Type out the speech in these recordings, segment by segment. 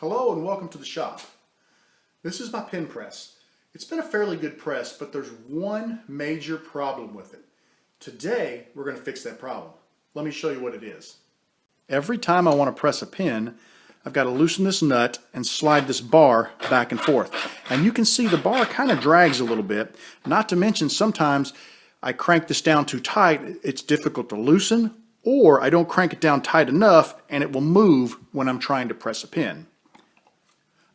Hello and welcome to the shop. This is my pen press. It's been a fairly good press, but there's one major problem with it. Today we're going to fix that problem. Let me show you what it is. Every time I want to press a pen, I've got to loosen this nut and slide this bar back and forth. And you can see the bar kind of drags a little bit. Not to mention sometimes I crank this down too tight, it's difficult to loosen, or I don't crank it down tight enough and it will move when I'm trying to press a pen.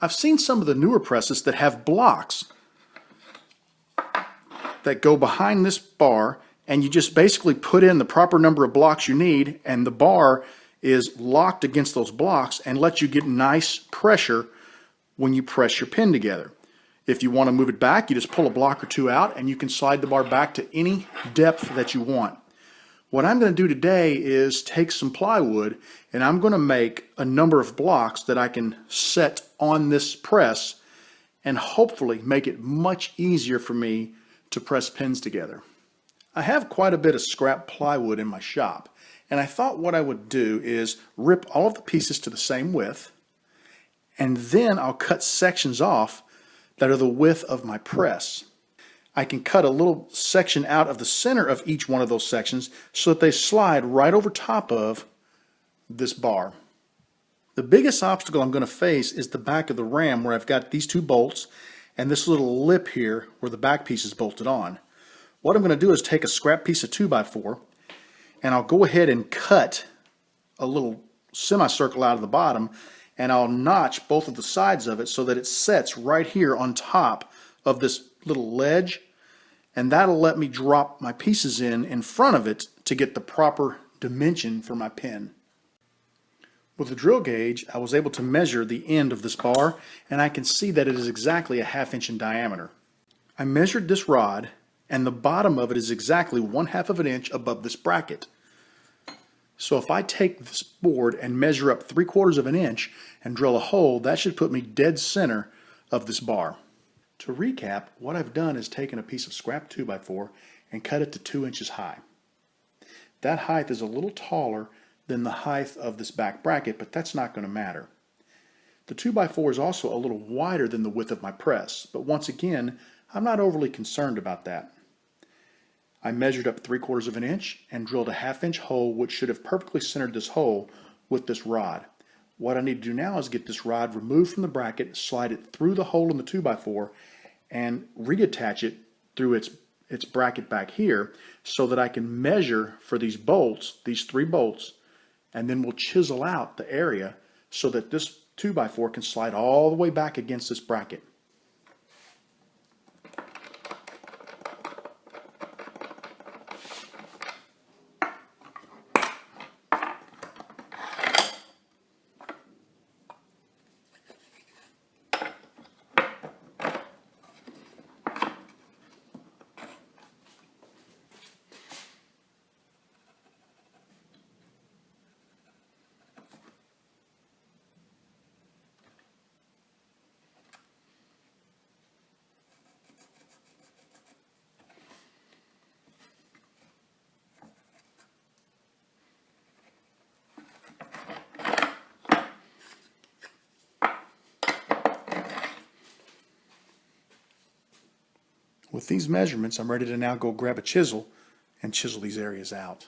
I've seen some of the newer presses that have blocks that go behind this bar, and you just basically put in the proper number of blocks you need, and the bar is locked against those blocks and lets you get nice pressure when you press your pen together. If you want to move it back, you just pull a block or two out and you can slide the bar back to any depth that you want. What I'm going to do today is take some plywood and I'm going to make a number of blocks that I can set on this press and hopefully make it much easier for me to press pens together. I have quite a bit of scrap plywood in my shop, and I thought what I would do is rip all of the pieces to the same width, and then I'll cut sections off that are the width of my press. I can cut a little section out of the center of each one of those sections so that they slide right over top of this bar. The biggest obstacle I'm going to face is the back of the ram, where I've got these two bolts and this little lip here where the back piece is bolted on. What I'm going to do is take a scrap piece of 2x4 and I'll go ahead and cut a little semicircle out of the bottom, and I'll notch both of the sides of it so that it sets right here on top of this little ledge, and that'll let me drop my pieces in front of it to get the proper dimension for my pen. With the drill gauge, I was able to measure the end of this bar, and I can see that it is exactly a 1/2 inch in diameter. I measured this rod, and the bottom of it is exactly 1/2 of an inch above this bracket. So if I take this board and measure up 3/4 of an inch and drill a hole, that should put me dead center of this bar. To recap, what I've done is taken a piece of scrap 2x4 and cut it to 2 inches high. That height is a little taller than the height of this back bracket, but that's not going to matter. The 2x4 is also a little wider than the width of my press, but once again, I'm not overly concerned about that. I measured up 3/4 of an inch and drilled a 1/2 inch hole, which should have perfectly centered this hole with this rod. What I need to do now is get this rod removed from the bracket, slide it through the hole in the 2x4, and reattach it through its bracket back here so that I can measure for these bolts, these 3 bolts, and then we'll chisel out the area so that this 2x4 can slide all the way back against this bracket. With these measurements, I'm ready to now go grab a chisel and chisel these areas out.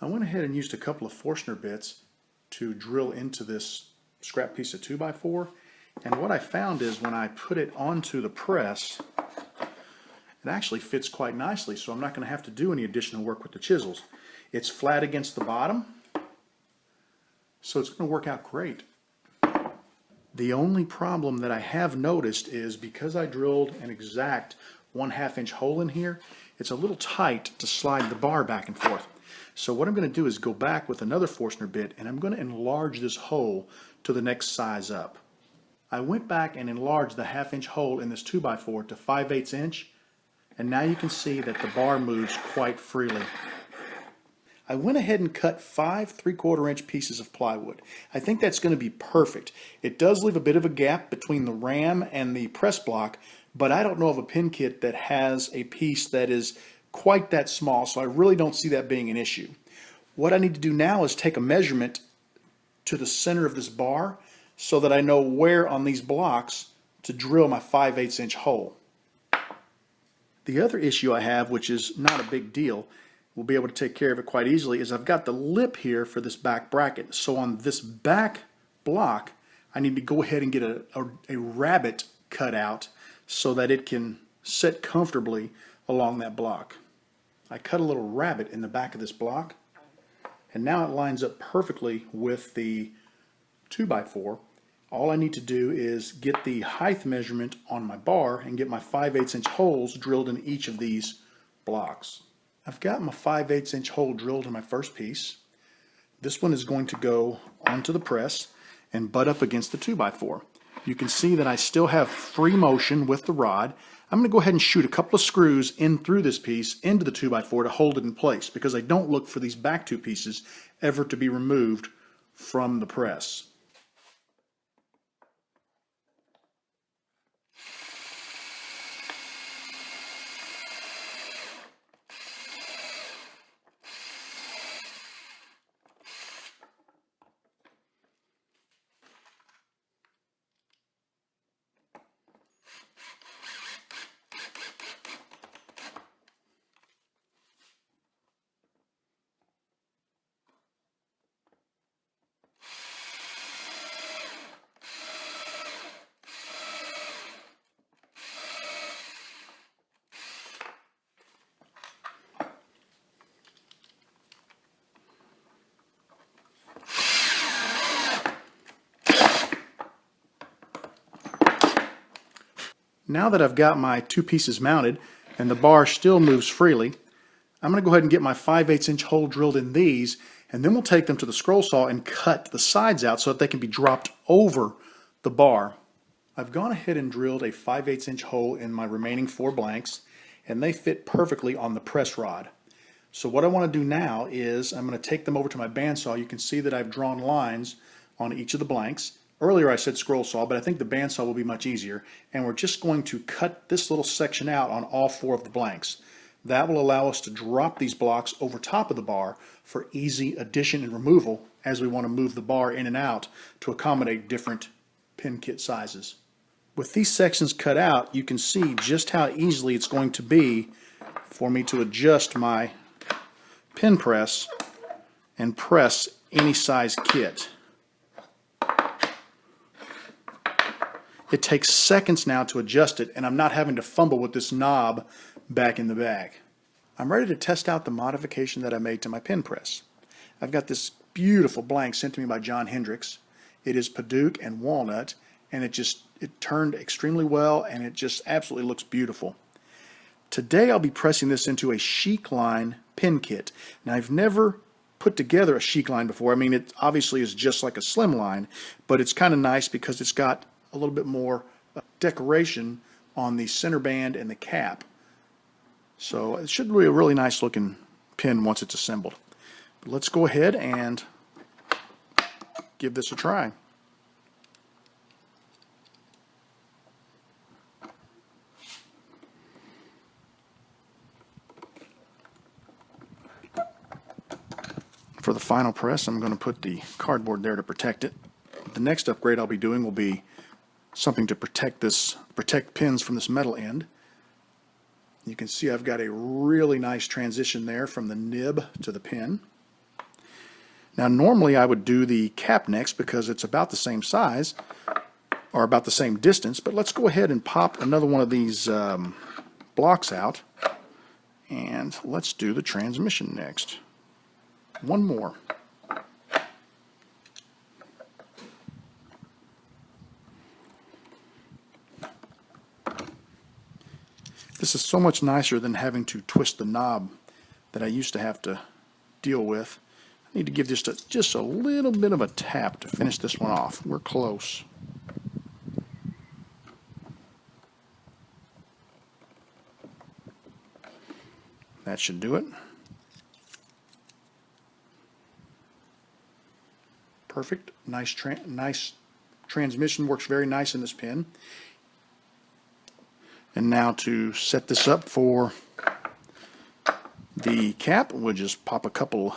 I went ahead and used a couple of Forstner bits to drill into this scrap piece of 2x4, and what I found is when I put it onto the press, it actually fits quite nicely, so I'm not going to have to do any additional work with the chisels. It's flat against the bottom, so it's going to work out great. The only problem that I have noticed is because I drilled an exact 1/2 inch hole in here, it's a little tight to slide the bar back and forth. So what I'm going to do is go back with another Forstner bit and I'm going to enlarge this hole to the next size up. I went back and enlarged the 1/2 inch hole in this 2x4 to 5/8 inch, and now you can see that the bar moves quite freely. I went ahead and cut 5 3/4 inch pieces of plywood. I think that's going to be perfect. It does leave a bit of a gap between the ram and the press block, but I don't know of a pen kit that has a piece that is quite that small, so I really don't see that being an issue. What I need to do now is take a measurement to the center of this bar so that I know where on these blocks to drill my 5/8 inch hole. The other issue I have, which is not a big deal, we'll be able to take care of it quite easily, is I've got the lip here for this back bracket. So on this back block, I need to go ahead and get a rabbet cut out so that it can sit comfortably along that block. I cut a little rabbet in the back of this block, and now it lines up perfectly with the 2x4. All I need to do is get the height measurement on my bar and get my 5/8 inch holes drilled in each of these blocks. I've got my 5/8 inch hole drilled in my first piece. This one is going to go onto the press and butt up against the 2x4. You can see that I still have free motion with the rod. I'm going to go ahead and shoot a couple of screws in through this piece into the 2x4 to hold it in place, because I don't look for these back two pieces ever to be removed from the press. Now that I've got my two pieces mounted and the bar still moves freely, I'm going to go ahead and get my 5/8 inch hole drilled in these, and then we'll take them to the scroll saw and cut the sides out so that they can be dropped over the bar. I've gone ahead and drilled a 5/8 inch hole in my remaining 4 blanks, and they fit perfectly on the press rod. So what I want to do now is I'm going to take them over to my bandsaw. You can see that I've drawn lines on each of the blanks. Earlier I said scroll saw, but I think the bandsaw will be much easier, and we're just going to cut this little section out on all 4 of the blanks. That will allow us to drop these blocks over top of the bar for easy addition and removal as we want to move the bar in and out to accommodate different pin kit sizes. With these sections cut out, you can see just how easily it's going to be for me to adjust my pin press and press any size kit. It takes seconds now to adjust it, and I'm not having to fumble with this knob back in the bag. I'm ready to test out the modification that I made to my pin press. I've got this beautiful blank sent to me by John Hendricks. It is Paduke and walnut, and it turned extremely well, and it just absolutely looks beautiful. Today I'll be pressing this into a chic line pin kit. Now, I've never put together a chic line before. I mean, it obviously is just like a slim line, but it's kind of nice because it's got a little bit more decoration on the center band and the cap. So it should be a really nice looking pin once it's assembled. But let's go ahead and give this a try. For the final press, I'm going to put the cardboard there to protect it. The next upgrade I'll be doing will be something to protect pins from this metal end. You can see I've got a really nice transition there from the nib to the pin. Now, normally I would do the cap next because it's about the same size or about the same distance, but let's go ahead and pop another one of these blocks out, and let's do the transmission next. One more. This is so much nicer than having to twist the knob that I used to have to deal with. I need to give this just a little bit of a tap to finish this one off. We're close. That should do it. Perfect. Nice transmission, works very nice in this pin. And now to set this up for the cap, we'll just pop a couple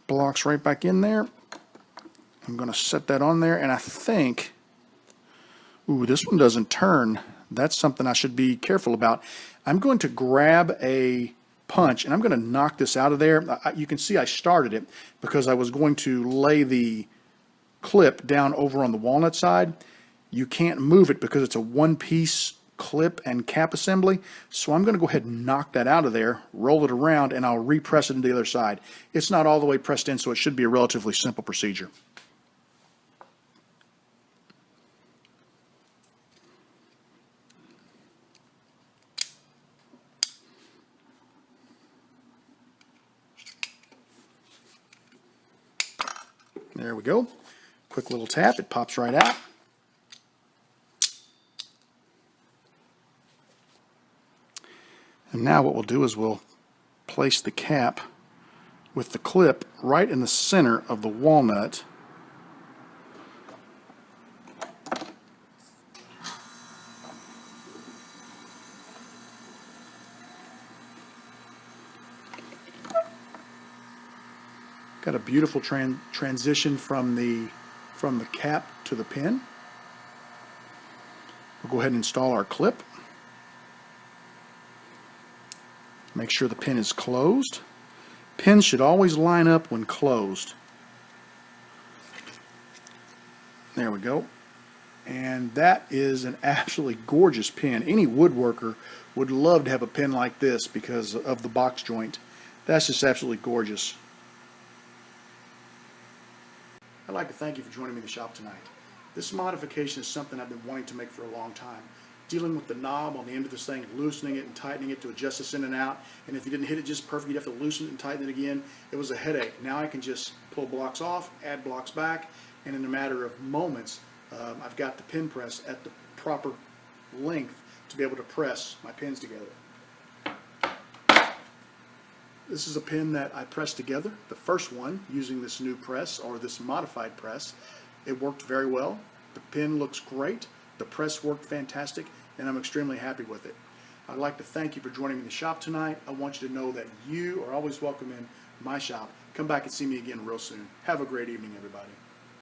blocks right back in there, I'm going to set that on there, and I think, ooh, this one doesn't turn. That's something I should be careful about. I'm going to grab a punch, and I'm going to knock this out of there. You can see I started it because I was going to lay the clip down over on the walnut side. You can't move it because it's a one-piece clip and cap assembly. So I'm going to go ahead and knock that out of there, roll it around, and I'll repress it into the other side. It's not all the way pressed in, so it should be a relatively simple procedure. There we go. Quick little tap, it pops right out. And now what we'll do is we'll place the cap with the clip right in the center of the walnut. Got a beautiful transition from the cap to the pin. We'll go ahead and install our clip. Make sure the pin is closed. Pins should always line up when closed. There we go. And that is an absolutely gorgeous pin. Any woodworker would love to have a pin like this because of the box joint. That's just absolutely gorgeous. I'd like to thank you for joining me in the shop tonight. This modification is something I've been wanting to make for a long time. Dealing with the knob on the end of this thing, loosening it and tightening it to adjust this in and out, and if you didn't hit it just perfect, you'd have to loosen it and tighten it again. It was a headache. Now I can just pull blocks off, add blocks back, and in a matter of moments, I've got the pin press at the proper length to be able to press my pins together. This is a pin that I pressed together, the first one, using this new press, or this modified press. It worked very well. The pin looks great. The press worked fantastic, and I'm extremely happy with it. I'd like to thank you for joining me in the shop tonight. I want you to know that you are always welcome in my shop. Come back and see me again real soon. Have a great evening, everybody.